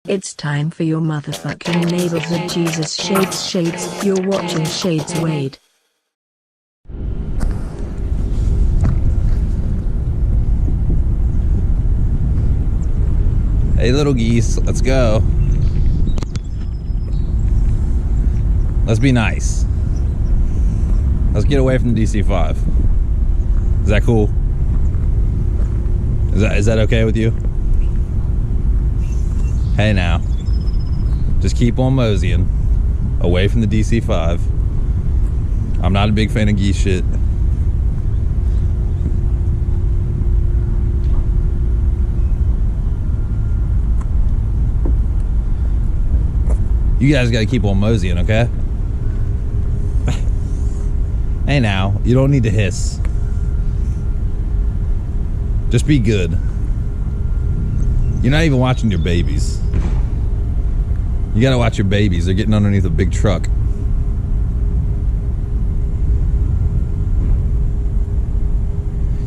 It's time for your motherfucking neighborhood Jesus Shades. You're watching Shades Wade. Hey little geese, let's go. Let's be nice. Let's get away from the DC-5. Is that cool? Is that okay with you? Hey now. Just keep on moseying. Away from the DC-5. I'm not a big fan of geese shit. You guys gotta keep on moseying, okay? Hey now, you don't need to hiss. Just be good. You're not even watching your babies. You gotta watch your babies. They're getting underneath a big truck.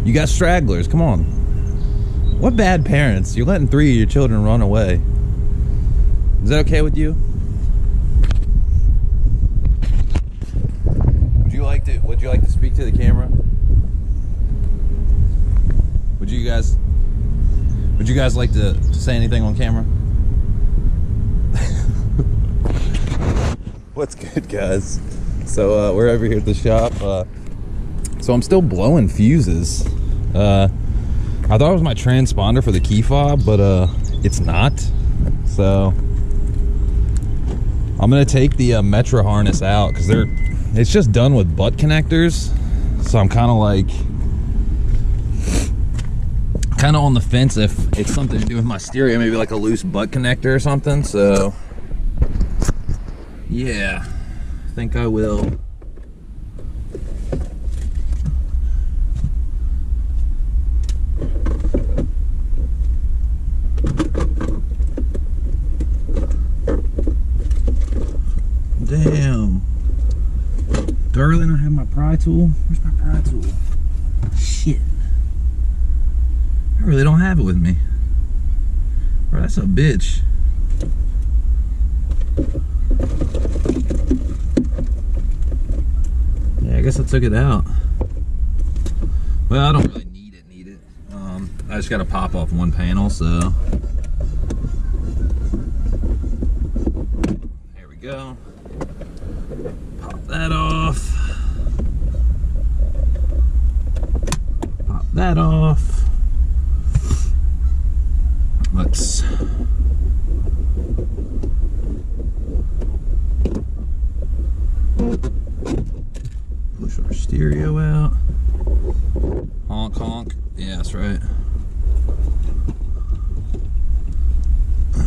You got stragglers, come on. What bad parents? You're letting 3 of your children run away. Is that okay with you? Would you like to speak to the camera? Would you guys like to say anything on camera? What's good, guys? So we're over here at the shop. So I'm still blowing fuses. I thought it was my transponder for the key fob, but it's not. So I'm gonna take the Metro harness out because it's just done with butt connectors. So I'm kind of on the fence if it's something to do with my stereo, maybe like a loose butt connector or something. So yeah, I think I will. Damn. Darling, I have my pry tool. Where's my pry tool? Shit. I really don't have it with me. Bro, that's a bitch. Yeah, I guess I took it out. Well, I don't really need it. I just gotta pop off one panel, so. There we go. Pop that off. Pop that off. Let's push our stereo out. Honk, honk. Yeah, that's right.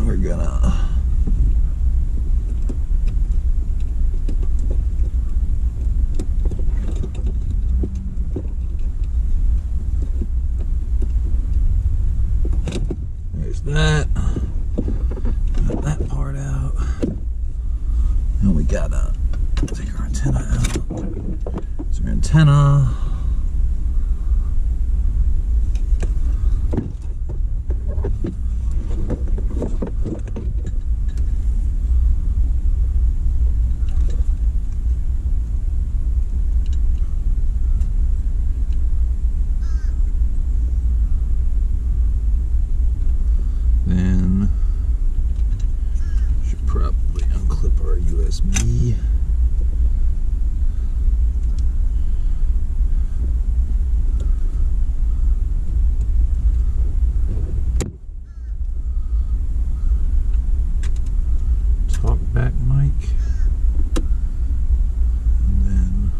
We're gonna that. Got that part out. And we gotta take our antenna out. So our antenna. Then should probably unclip our USB. Talk back mic. And then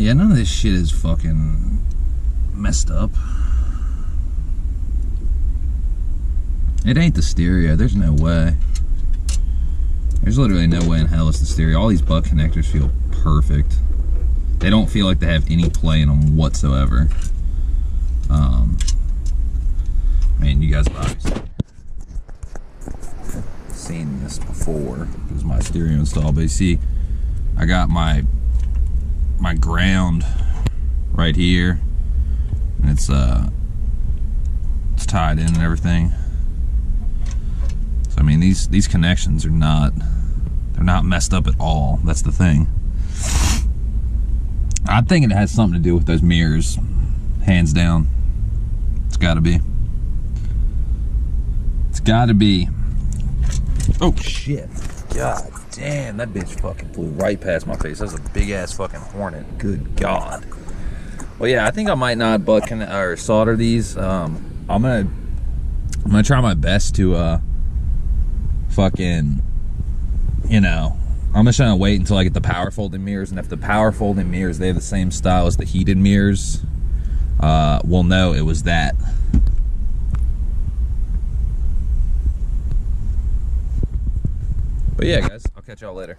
Yeah, none of this shit is fucking messed up. It ain't the stereo. There's no way. There's literally no way in hell it's the stereo. All these butt connectors feel perfect. They don't feel like they have any play in them whatsoever. I mean, you guys have obviously seen this before. It was my stereo install, but you see, I got my ground right here, and it's tied in and everything. So I mean, these connections are not messed up at all. That's the thing. I think it has something to do with those mirrors, hands down. It's got to be. It's got to be. Oh shit! God damn, that bitch fucking flew right past my face. That was a big ass fucking hornet. Good God. Well, yeah, I think I might not solder these. I'm gonna try my best to fucking, you know, I'm just trying to wait until I get the power folding mirrors, and if the power folding mirrors, they have the same style as the heated mirrors, we'll know it was that. But yeah, guys, I'll catch y'all later.